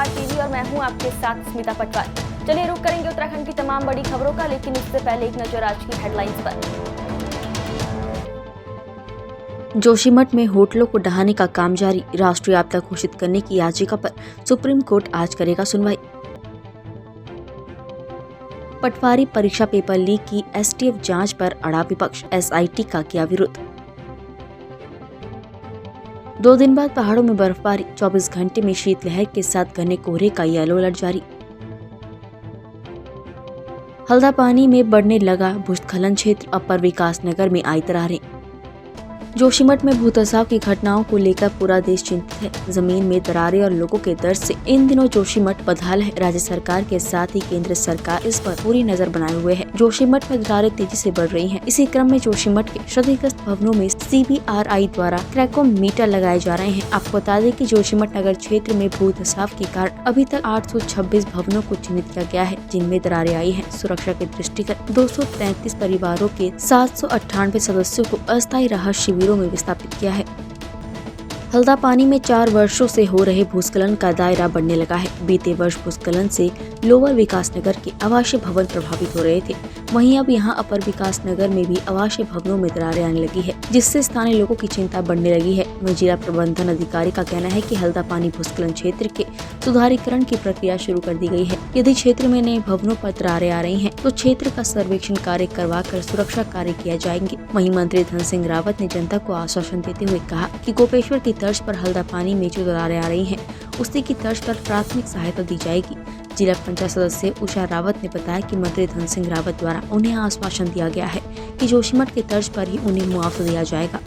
Smart TV और मैं हूं आपके साथ स्मिता पटवार। चलिए रुक करेंगे उत्तराखंड की तमाम बड़ी खबरों का, लेकिन उससे पहले एक नजर आज की हेडलाइंस पर। जोशीमठ में होटलों को ढहाने का काम जारी, राष्ट्रीय आपदा घोषित करने की याचिका पर सुप्रीम कोर्ट आज करेगा सुनवाई। पटवारी परीक्षा पेपर लीक की एसटीएफ जांच पर अड़ा विपक्ष, एसआईटी का किया विरोध। 2 दिन बाद पहाड़ों में बर्फबारी, 24 घंटे में शीतलहर के साथ घने कोहरे का येलो अलर्ट जारी। हल्द्वानी में बढ़ने लगा भूस्खलन क्षेत्र, अपर विकास नगर में आई दरारें। जोशीमठ में भूतसाव की घटनाओं को लेकर पूरा देश चिंतित है। जमीन में दरारें और लोगों के दर्द से इन दिनों जोशीमठ बदहाल है। राज्य सरकार के साथ ही केंद्र सरकार इस पर पूरी नजर बनाए हुए है। जोशीमठ में दरारें तेजी से बढ़ रही हैं। इसी क्रम में जोशीमठ के क्षतिग्रस्त भवनों में CBRI द्वारा क्रेकोमीटर लगाए जा रहे हैं। आपको बता दें कि जोशीमठ नगर क्षेत्र में भूतसाव के कारण अभी तक 826 भवनों को चिन्हित किया गया है, जिनमें दरारें आई हैं। सुरक्षा के दृष्टिगत 233 परिवारों के 798 सदस्यों को अस्थायी राहत शिविरों में विस्थापित किया है। हल्द्वानी में 4 वर्षों से हो रहे भूस्खलन का दायरा बढ़ने लगा है। बीते वर्ष भूस्खलन से लोअर विकास नगर के आवासीय भवन प्रभावित हो रहे थे। वहीं अब यहां अपर विकास नगर में भी आवासीय भवनों में दरारें आने लगी है, जिससे स्थानीय लोगों की चिंता बढ़ने लगी है। वहीं जिला प्रबंधन अधिकारी का कहना है कि हल्द्वानी भूस्खलन क्षेत्र के सुधारीकरण की प्रक्रिया शुरू कर दी गई है। यदि क्षेत्र में नए भवनों पर दरारें आ रही हैं, तो क्षेत्र का सर्वेक्षण कार्य करवा कर सुरक्षा कार्य किया जाएंगे। वहीं मंत्री धन सिंह रावत ने जनता को आश्वासन देते हुए कहा कि गोपेश्वर की तर्ज पर हल्द्वानी में जो दरारें आ रही हैं, उसी की तर्ज पर प्राथमिक सहायता दी जाएगी। जिला पंचायत सदस्य उषा रावत ने बताया कि मंत्री धन सिंह रावत द्वारा उन्हें आश्वासन दिया गया है कि जोशीमठ के तर्ज पर ही उन्हें मुआवजा दिया जाएगा।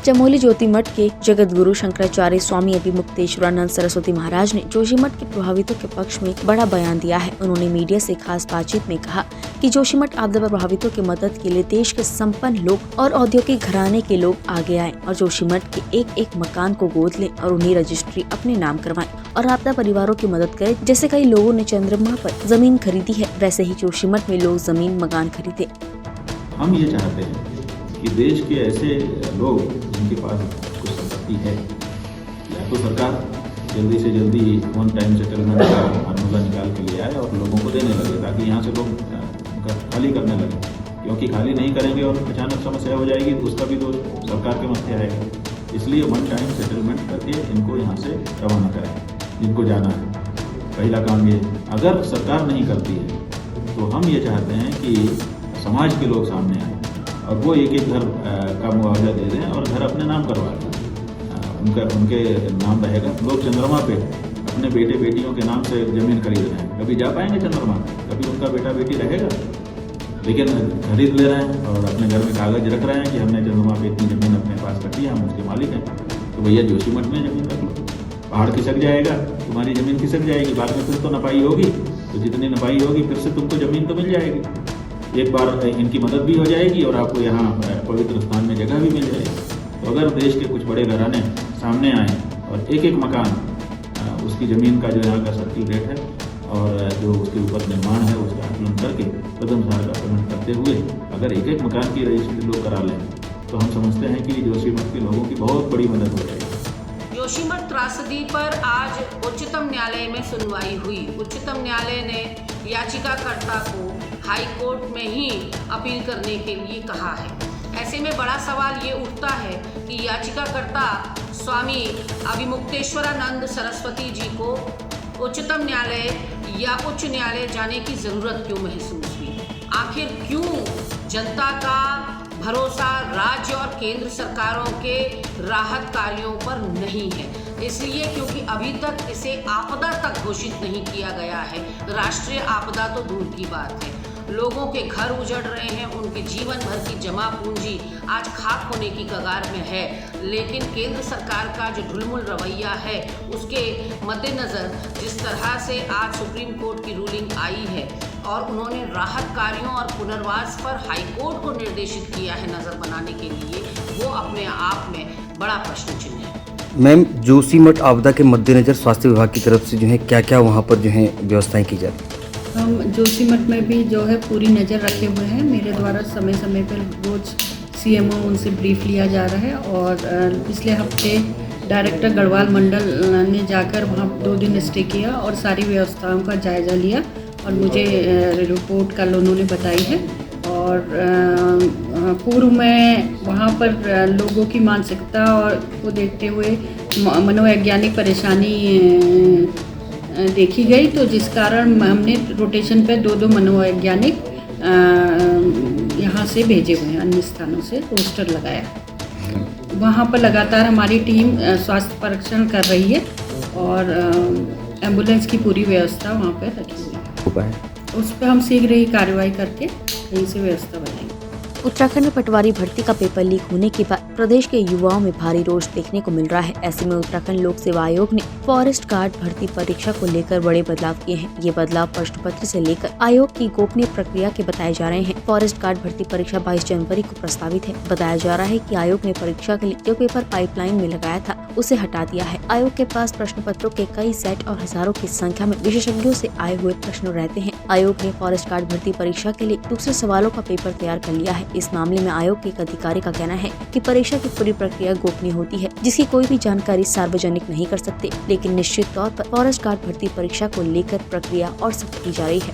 चमोली ज्योतिमठ के जगत गुरु शंकराचार्य स्वामी अभिमुक्तेश्वरानंद सरस्वती महाराज ने जोशीमठ के प्रभावितों के पक्ष में बड़ा बयान दिया है। उन्होंने मीडिया से खास बातचीत में कहा कि जोशीमठ आपदा प्रभावितों की मदद के लिए देश के संपन्न लोग और औद्योगिक घराने के लोग आगे आए और जोशीमठ के एक मकान को गोद लें और उन्हें रजिस्ट्री अपने नाम करवाएं और आपदा परिवारों की मदद करें। जैसे कई लोगों ने चंद्रमा पर जमीन खरीदी है, वैसे ही जोशीमठ में लोग जमीन मकान खरीदे। हम ये चाहते हैं कि देश के ऐसे लोग जिनके पास कुछ संपत्ति है, या तो सरकार जल्दी से जल्दी वन टाइम सेटलमेंट का फार्मूला निकाल के ले आए और लोगों को देने लगे, ताकि यहाँ से लोग खाली करने लगे। क्योंकि खाली नहीं करेंगे और अचानक समस्या हो जाएगी तो उसका भी दोष सरकार के मत्थे आएगा। इसलिए वन टाइम सेटलमेंट करके इनको यहाँ से रवाना करें जिनको जाना है। पहला काम ये, अगर सरकार नहीं करती है तो हम ये चाहते हैं कि समाज के लोग सामने आए और वो एक घर का मुआवजा दे दें और घर अपने नाम करवा दें। उनके नाम रहेगा। लोग चंद्रमा पे अपने बेटे बेटियों के नाम से ज़मीन खरीद रहे हैं। कभी जा पाएंगे चंद्रमा, कभी उनका बेटा बेटी रहेगा, लेकिन खरीद ले रहे हैं और अपने घर में कागज रख रहे हैं कि हमने चंद्रमा पे इतनी ज़मीन अपने पास रखी है, हम उसके मालिक हैं। तो भैया जोशीमठ में ज़मीन रख लो, पहाड़ खिसक जाएगा, तुम्हारी ज़मीन खिसक जाएगी, बाद में फिर तो नपाई होगी, तो जितनी नपाई होगी फिर से तुमको ज़मीन तो मिल जाएगी। एक बार इनकी मदद भी हो जाएगी और आपको यहाँ पवित्र स्थान में जगह भी मिल जाएगी। तो अगर देश के कुछ बड़े घराने सामने आए और एक मकान उसकी ज़मीन का जो यहाँ का सर्टिफिकेट है और जो उसके ऊपर निर्माण है उसका आकलन करके कदमसार का पेमेंट करते हुए अगर एक मकान की रजिस्ट्री लोग करा लें तो हम समझते हैं कि जोशीमठ के लोगों की बहुत बड़ी मदद हो जाएगी। जोशीमठ त्रासदी पर आज उच्चतम न्यायालय में सुनवाई हुई। उच्चतम न्यायालय ने याचिकाकर्ता को हाई कोर्ट में ही अपील करने के लिए कहा है। ऐसे में बड़ा सवाल ये उठता है कि याचिकाकर्ता स्वामी अभिमुक्तेश्वरानंद सरस्वती जी को उच्चतम न्यायालय या उच्च न्यायालय जाने की ज़रूरत क्यों महसूस हुई? आखिर क्यों जनता का भरोसा राज्य और केंद्र सरकारों के राहत कार्यों पर नहीं है? इसलिए क्योंकि अभी तक इसे आपदा तक घोषित नहीं किया गया है। राष्ट्रीय आपदा तो दूर की बात है, लोगों के घर उजड़ रहे हैं, उनके जीवन भर की जमा पूंजी आज खाक होने की कगार में है। लेकिन केंद्र सरकार का जो ढुलमुल रवैया है उसके मद्देनज़र जिस तरह से आज सुप्रीम कोर्ट की रूलिंग आई है और उन्होंने राहत कार्यों और पुनर्वास पर हाई कोर्ट को निर्देशित किया है नज़र बनाने के लिए, वो अपने आप में बड़ा प्रश्न चिन्ह है। मैम, जोशीमठ आपदा के मद्देनज़र स्वास्थ्य विभाग की तरफ से जो है क्या क्या वहाँ पर जो है व्यवस्थाएं की जाती हैं? हम जोशीमठ में भी जो है पूरी नज़र रखे हुए हैं। मेरे द्वारा समय समय पर रोज़ CMO उनसे ब्रीफ लिया जा रहा है और पिछले हफ्ते डायरेक्टर गढ़वाल मंडल ने जाकर वहाँ 2 दिन स्टे किया और सारी व्यवस्थाओं का जायज़ा लिया और मुझे रिपोर्ट कल उन्होंने बताई है। और पूर्व में वहाँ पर लोगों की मानसिकता और को देखते हुए मनोवैज्ञानिक परेशानी देखी गई, तो जिस कारण हमने रोटेशन पे 2 मनोवैज्ञानिक यहाँ से भेजे हुए हैं, अन्य स्थानों से रोस्टर लगाया। वहाँ पर लगातार हमारी टीम स्वास्थ्य परीक्षण कर रही है और एम्बुलेंस की पूरी व्यवस्था वहाँ पर रखी हुई है। उस पर हम शीघ्र ही कार्रवाई करके कहीं से व्यवस्था बनाएंगे। उत्तराखंड में पटवारी भर्ती का पेपर लीक होने के बाद प्रदेश के युवाओं में भारी रोष देखने को मिल रहा है। ऐसे में उत्तराखंड लोक सेवा आयोग ने फॉरेस्ट गार्ड भर्ती परीक्षा को लेकर बड़े बदलाव किए हैं। ये बदलाव प्रश्न पत्र से लेकर आयोग की गोपनीय प्रक्रिया के बताए जा रहे हैं। फॉरेस्ट गार्ड भर्ती परीक्षा 22 जनवरी को प्रस्तावित है। बताया जा रहा है कि आयोग ने परीक्षा के लिए जो पेपर पाइपलाइन में लगाया था उसे हटा दिया है। आयोग के पास प्रश्न पत्रों के कई सेट और हजारों की संख्या में विशेषज्ञों से आए हुए प्रश्न रहते हैं। आयोग ने फॉरेस्ट गार्ड भर्ती परीक्षा के लिए दूसरे सवालों का पेपर तैयार कर लिया है। इस मामले में आयोग के एक अधिकारी का कहना है कि परीक्षा की पूरी प्रक्रिया गोपनीय होती है, जिसकी कोई भी जानकारी सार्वजनिक नहीं कर सकते, लेकिन निश्चित तौर पर फॉरेस्ट गार्ड भर्ती परीक्षा को लेकर प्रक्रिया और सख्त की जा रही है।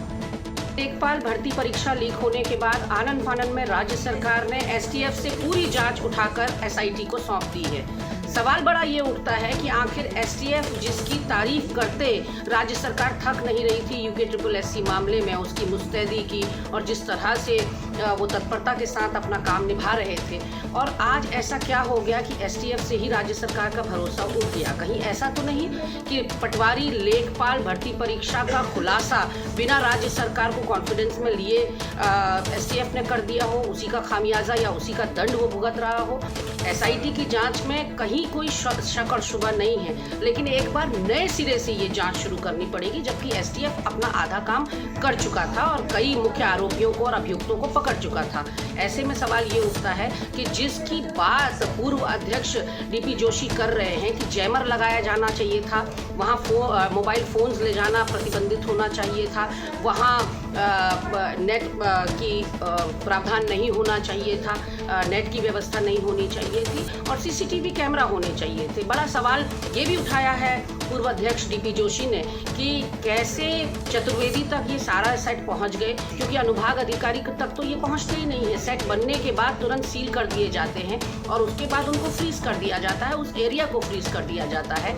लेखपाल भर्ती परीक्षा लीक होने के बाद आनन फानन में राज्य सरकार ने एसटीएफ से पूरी जांच उठाकर एसआईटी को सौंप दी है। सवाल बड़ा ये उठता है कि आखिर एसटीएफ जिसकी तारीफ करते राज्य सरकार थक नहीं रही थी UKSSC मामले में उसकी मुस्तैदी की और जिस तरह से वो तत्परता के साथ अपना काम निभा रहे थे, और आज ऐसा क्या हो गया कि एसटीएफ से ही राज्य सरकार का भरोसा उठ गया। कहीं ऐसा तो नहीं कि पटवारी लेखपाल भर्ती परीक्षा का खुलासा बिना राज्य सरकार को कॉन्फिडेंस में लिए एसटीएफ ने कर दिया हो, उसी का खामियाजा या उसी का दंड वो भुगत रहा हो। एसआईटी की जांच में कहीं कोई शक और शुबा नहीं है, लेकिन एक बार नए सिरे से ये जांच शुरू करनी पड़ेगी, जबकि एसटीएफ अपना आधा काम कर चुका था और कई मुख्य आरोपियों को और अभियुक्तों को पकड़ चुका था। ऐसे में सवाल ये उठता है कि जिसकी बात पूर्व अध्यक्ष डीपी जोशी कर रहे हैं कि जैमर लगाया जाना चाहिए था, वहाँ मोबाइल फोन्स ले जाना प्रतिबंधित होना चाहिए था, वहाँ नेट की प्रावधान नहीं होना चाहिए था, नेट की व्यवस्था नहीं होनी चाहिए थी और सीसीटीवी कैमरा होने चाहिए थे। बड़ा सवाल ये भी उठाया है पूर्व अध्यक्ष डीपी जोशी ने कि कैसे चतुर्वेदी तक ये सारा सेट पहुंच गए, क्योंकि अनुभाग अधिकारी तक तो ये पहुंचते ही नहीं है। सेट बनने के बाद तुरंत सील कर दिए जाते हैं और उसके बाद उनको फ्रीज कर दिया जाता है, उस एरिया को फ्रीज कर दिया जाता है।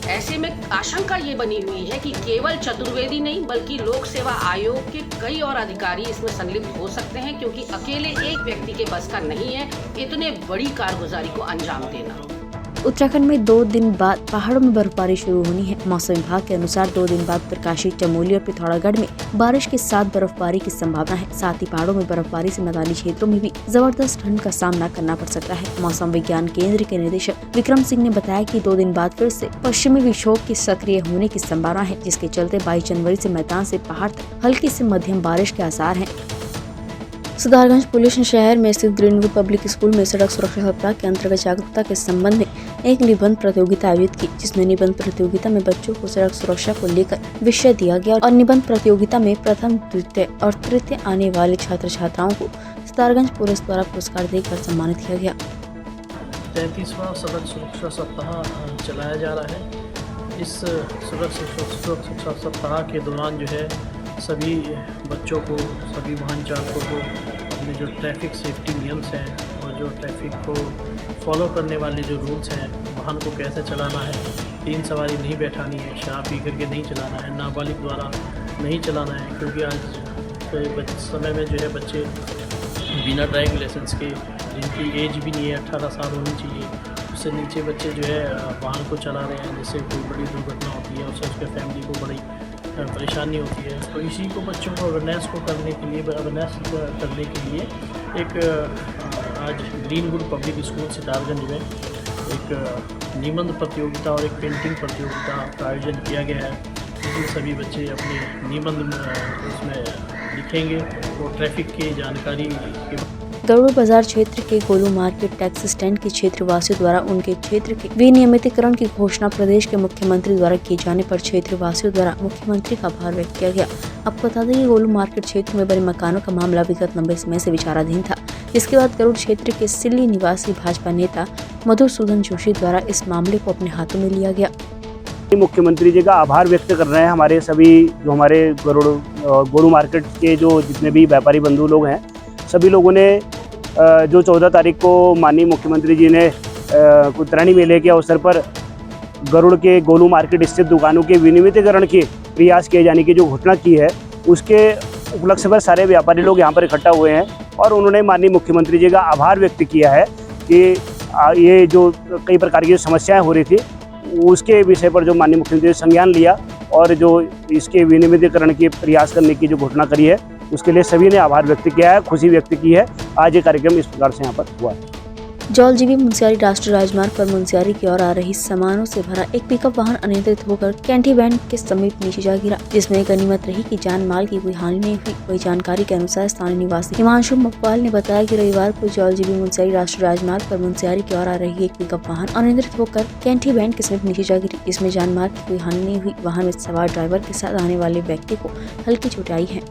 ऐसे में आशंका ये बनी हुई है कि केवल चतुर्वेदी नहीं बल्कि लोक सेवा आयोग के कई और अधिकारी इसमें संलिप्त हो सकते हैं, क्योंकि अकेले एक व्यक्ति के बस का नहीं है इतने बड़ी कारगुजारी को अंजाम देना। उत्तराखंड में 2 दिन बाद पहाड़ों में बर्फबारी शुरू होनी है। मौसम विभाग के अनुसार 2 दिन बाद उत्तरकाशी, चमोली और पिथौरागढ़ में बारिश के साथ बर्फबारी की संभावना है। साथ ही पहाड़ों में बर्फबारी से मैदानी क्षेत्रों में भी जबरदस्त ठंड का सामना करना पड़ सकता है। मौसम विज्ञान केंद्र के निदेशक विक्रम सिंह ने बताया कि 2 दिन बाद फिर से पश्चिमी विक्षोभ के सक्रिय होने की संभावना है, जिसके चलते 22 जनवरी से मैदान से पहाड़ तक हल्की से मध्यम बारिश के आसार हैं। सुधारगंज पुलिस ने शहर में स्थित ग्रीनवुड पब्लिक स्कूल में सड़क सुरक्षा सप्ताह के अंतर्गत जागरूकता के संबंध में एक निबंध प्रतियोगिता आयोजित की, जिसमें निबंध प्रतियोगिता में बच्चों को सड़क सुरक्षा को लेकर विषय दिया गया और निबंध प्रतियोगिता में प्रथम, द्वितीय और तृतीय आने वाले छात्र छात्राओं को सुधारगंज पुलिस द्वारा पुरस्कार देकर सम्मानित किया गया। 33वां सड़क सुरक्षा सप्ताह चलाया जा रहा है। इस सड़क सुरक्षा सप्ताह के दौरान जो है सभी बच्चों को, सभी वाहन चालकों को अपने जो ट्रैफिक सेफ्टी नियम्स हैं और जो ट्रैफिक को फॉलो करने वाले जो रूल्स हैं, वाहन को कैसे चलाना है, 3 सवारी नहीं बैठानी है, शराब पी करके नहीं चलाना है, नाबालिग द्वारा नहीं चलाना है, क्योंकि आज समय में जो है बच्चे बिना ड्राइविंग लाइसेंस के, जिनकी एज भी नहीं है 18 साल होनी चाहिए, उससे नीचे बच्चे जो है वाहन को चला रहे हैं, जिससे कोई बड़ी दुर्घटना होती है, उससे उसके फैमिली को बड़ी परेशानी होती है। तो इसी को बच्चों को अवेयरनेस करने के लिए एक आज ग्रीनवुड पब्लिक स्कूल सितारगंज में एक निबंध प्रतियोगिता और एक पेंटिंग प्रतियोगिता का आयोजन किया गया है, जिसमें सभी बच्चे अपने निबंध उसमें लिखेंगे और ट्रैफिक की जानकारी के गरुड़ बाजार क्षेत्र के गोलू मार्केट टैक्सी स्टैंड के क्षेत्रवासियों द्वारा उनके क्षेत्र के विनियमितीकरण की घोषणा प्रदेश के मुख्यमंत्री द्वारा किए जाने पर क्षेत्रवासियों द्वारा मुख्यमंत्री का आभार व्यक्त किया गया। आपको बता दें कि गोलू मार्केट क्षेत्र में बने मकानों का मामला विगत लंबे समय से विचाराधीन था, इसके बाद गरुड़ क्षेत्र के सिल्ली निवासी भाजपा नेता मधुसूदन जोशी द्वारा इस मामले को अपने हाथों में लिया गया। मुख्यमंत्री जी का आभार व्यक्त कर रहे हैं हमारे सभी जो हमारे गोरू मार्केट के जो जितने भी व्यापारी बंधु लोग हैं, सभी लोगों ने जो 14 तारीख को माननीय मुख्यमंत्री जी ने उत्तरायणी मेले के अवसर पर गरुड़ के गोलू मार्केट स्थित दुकानों के विनियमितीकरण के प्रयास किए जाने की जो घोषणा की है, उसके उपलक्ष्य पर सारे व्यापारी लोग यहाँ पर इकट्ठा हुए हैं और उन्होंने माननीय मुख्यमंत्री जी का आभार व्यक्त किया है कि ये जो कई प्रकार की समस्याएं हो रही थी उसके विषय पर जो माननीय मुख्यमंत्री ने संज्ञान लिया और जो इसके विनियमितीकरण के प्रयास करने की जो घोषणा करी है, उसके लिए सभी ने आभार व्यक्त किया है, खुशी व्यक्त की है। आज ये कार्यक्रम इस प्रकार से यहाँ पर हुआ है। जौलजीबी मुनस्यारी राष्ट्रीय राजमार्ग पर मुनस्यारी की ओर आ रही सामानों से भरा एक पिकअप वाहन अनियंत्रित होकर कैंटी बैंड के समीप नीचे जा गिरा, जिसमें गनीमत रही कि जान माल की कोई हानि नहीं हुई। वही जानकारी के अनुसार स्थानीय निवासी हिमांशु मकवाल ने बताया कि रविवार को जौलजीबी मुनस्यारी राष्ट्रीय राजमार्ग पर मुनस्यारी की ओर आ रही एक पिकअप वाहन अनियंत्रित होकर कैंटी बैंड के समीप नीचे जा गिरी, जिसमें जान माल की कोई हानि नहीं हुई। वाहन में सवार ड्राइवर के साथ आने वाले व्यक्ति को हल्की चोट आई है।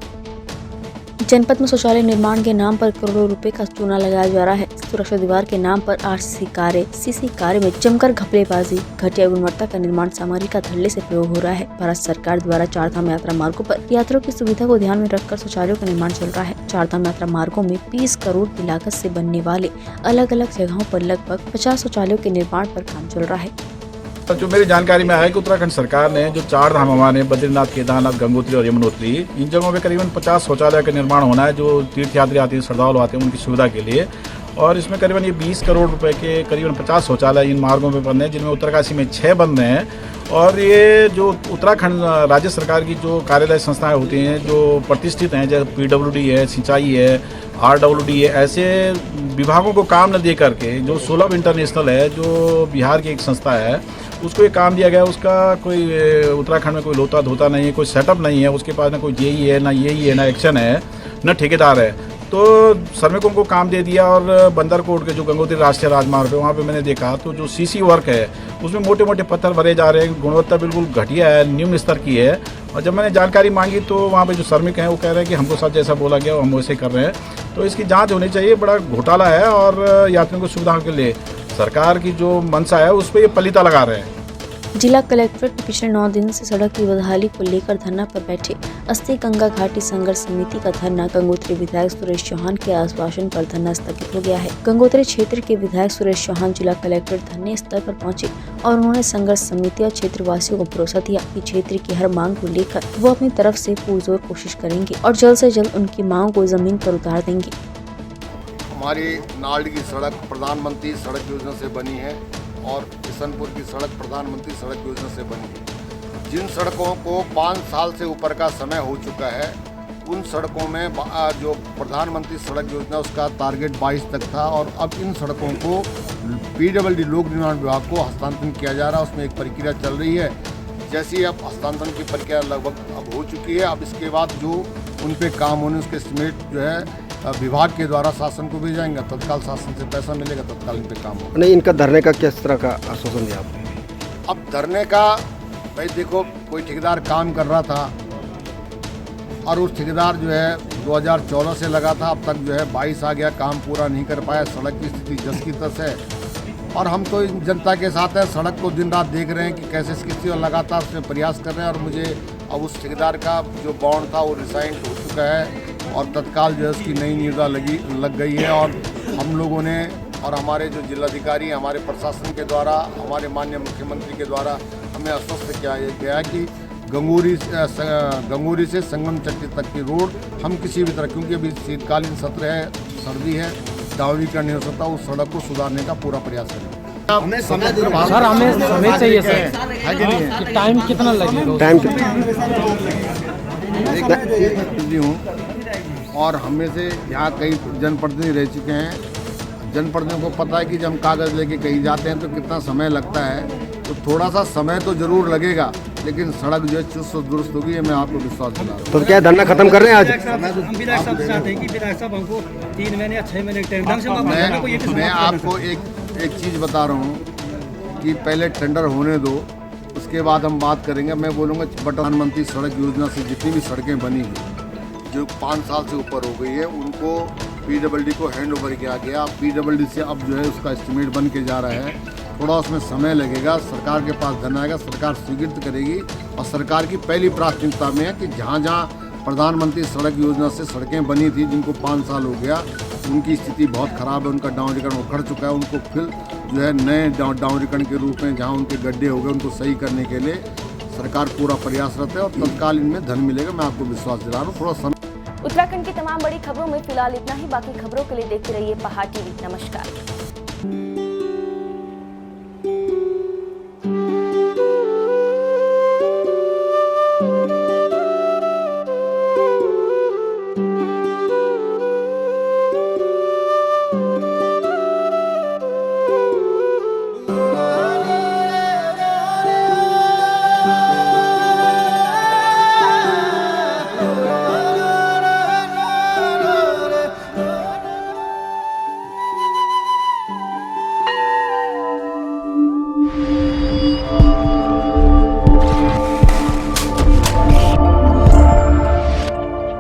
जनपद में शौचालय निर्माण के नाम पर करोड़ों रुपए का चूना लगाया जा रहा है। सुरक्षा दीवार के नाम पर आरसीसी कारें में जमकर घपलेबाजी, घटिया गुणवत्ता का निर्माण सामग्री का धड़ल्ले से प्रयोग हो रहा है। भारत सरकार द्वारा चारधाम यात्रा मार्गों पर यात्रियों की सुविधा को ध्यान में रखकर शौचालयों का निर्माण चल रहा है। चारधाम यात्रा मार्गों में 20 करोड़ की लागत से बनने वाले अलग अलग जगहों पर लगभग 50 शौचालयों के निर्माण पर काम चल रहा है। जो मेरी जानकारी में आया कि उत्तराखंड सरकार ने जो 4 धाम हमारे बद्रीनाथ, केदारनाथ, गंगोत्री और यमुनोत्री, इन जगहों पे करीबन 50 शौचालय का निर्माण होना है जो तीर्थयात्री आते हैं, श्रद्धालु आते हैं, उनकी सुविधा के लिए। और इसमें करीबन ये 20 करोड़ रुपए के करीबन 50 शौचालय इन मार्गों पे बन रहे हैं, जिनमें उत्तरकाशी में 6 बन रहे हैं। और ये जो उत्तराखंड राज्य सरकार की जो कार्यालय संस्थाएं होती हैं जो प्रतिष्ठित हैं, जैसे PWD है, सिंचाई है, RWD है, ऐसे विभागों को काम न दे करके जो सुलभ इंटरनेशनल है, जो बिहार की एक संस्था है, उसको ये काम दिया गया। उसका कोई उत्तराखंड में कोई लोता धोता नहीं है, कोई सेटअप नहीं है, उसके पास ना कोई जेई है, ना यही है, ना एक्शन है, ना ठेकेदार है। तो श्रमिकों को काम दे दिया। और बंदरकोट के जो गंगोत्री राष्ट्रीय राजमार्ग है, वहाँ पे मैंने देखा तो जो CC वर्क है उसमें मोटे मोटे पत्थर भरे जा रहे हैं, गुणवत्ता बिल्कुल घटिया है, निम्न स्तर की है। और जब मैंने जानकारी मांगी तो वहाँ पे जो श्रमिक हैं वो कह रहे हैं कि हमको सब जैसा बोला गया हम वैसे कर रहे हैं। तो इसकी जाँच होनी चाहिए, बड़ा घोटाला है और यात्रियों को सुविधा के लिए सरकार की जो मंशा है उस पर ये पलीता लगा रहे हैं। जिला कलेक्ट्रेट पिछले 9 दिन से सड़क की बदहाली को लेकर धरना पर बैठे अस्थि गंगा घाटी संघर्ष समिति का धरना गंगोत्री विधायक सुरेश चौहान के आश्वासन पर धरना स्थगित हो गया है। गंगोत्री क्षेत्र के विधायक सुरेश चौहान जिला कलेक्ट्रेट धरने स्थल पर पहुंचे और उन्होंने संघर्ष समिति और क्षेत्रवासियों को भरोसा दिया कि क्षेत्र की हर मांग को लेकर वो अपनी तरफ से पुरजोर कोशिश करेंगे और जल्द से जल्द उनकी मांग को जमीन पर उतार देंगे। हमारी नाल्ड की सड़क प्रधानमंत्री सड़क योजना से बनी है और किशनपुर की सड़क प्रधानमंत्री सड़क योजना से बनी है। जिन सड़कों को 5 साल से ऊपर का समय हो चुका है, उन सड़कों में जो प्रधानमंत्री सड़क योजना उसका टारगेट 22 तक था और अब इन सड़कों को PWD लोक निर्माण विभाग को हस्तांतरण किया जा रहा है। उसमें एक प्रक्रिया चल रही है। जैसी अब हस्तांतरण की प्रक्रिया लगभग अब हो चुकी है, अब इसके बाद जो उन पे काम होने उसके एस्टिमेट जो है विभाग के द्वारा शासन को भेजाएंगे, तत्काल शासन से पैसा मिलेगा, तत्काल इन पे काम होगा। नहीं, इनका धरने का किस तरह का आश्वासन दिया आपने? अब धरने का भाई देखो, कोई ठेकेदार काम कर रहा था और उस ठेकेदार जो है 2014 से लगा था, अब तक जो है 22 आ गया, काम पूरा नहीं कर पाया। सड़क की स्थिति जस की तस है और हम तो जनता के साथ हैं, सड़क को दिन रात देख रहे हैं कि कैसे इसकी स्थिति, और लगातार उसमें प्रयास कर रहे हैं। और मुझे अब उस ठेकेदार का जो बॉन्ड था वो रिसाइन हो चुका है और तत्काल जो है उसकी नई निविदा लग गई है। और हम लोगों ने और हमारे जो जिलाधिकारी हमारे प्रशासन के द्वारा, हमारे माननीय मुख्यमंत्री के द्वारा हमें आश्वस्त किया गया है कि गंगोरी से संगम चट्टी तक की रोड हम किसी भी तरह, क्योंकि अभी शीतकालीन सत्र है, सर्दी है, डावरीकरण नहीं हो सकता, उस सड़क को सुधारने का पूरा प्रयास करेंगे। हमें समय चाहिए सर, है कि नहीं? टाइम कितना लगेगा? टाइम बिजी हूँ और हमें से यहाँ कई जनप्रतिनिधि रह चुके हैं। जनप्रतिनिधियों को पता है कि जब हम कागज़ लेके कहीं जाते हैं तो कितना समय लगता है। तो थोड़ा सा समय तो ज़रूर लगेगा, लेकिन सड़क जो है चुस्त और दुरुस्त होगी, ये मैं आपको विश्वास दिला रहा हूँ। तो क्या धरना खत्म कर रहे हैं आज? हम विधायक साहब से चाहते हैं कि विधायक साहब हमको 3 महीने या 6 महीने टाइम से मैं आपको एक चीज़ बता रहा हूँ कि पहले टेंडर होने दो, उसके बाद हम बात करेंगे। मैं बोलूँगा प्रधानमंत्री सड़क योजना से जितनी भी सड़कें बनी हुई, जो 5 साल से ऊपर हो गई है उनको पीडब्ल्यूडी को हैंड ओवर किया गया। पीडब्ल्यूडी से अब जो है उसका एस्टिमेट बन के जा रहा है, थोड़ा उसमें समय लगेगा, सरकार के पास धन आएगा, सरकार स्वीकृत करेगी और सरकार की पहली प्राथमिकता में है कि जहाँ जहाँ प्रधानमंत्री सड़क योजना से सड़कें बनी थी जिनको 5 साल हो गया, उनकी स्थिति बहुत ख़राब है, उनका डाउनीकरण उखड़ चुका है, उनको फिर जो है नए डाउनीकरण के रूप में जहाँ उनके गड्ढे हो गए उनको सही करने के लिए सरकार पूरा प्रयासरत है और तत्काल इनमें धन मिलेगा, मैं आपको विश्वास दिला रहा हूँ। थोड़ा समय। उत्तराखंड की तमाम बड़ी खबरों में फिलहाल इतना ही। बाकी खबरों के लिए देखते रहिए पहाड़ टीवी। नमस्कार।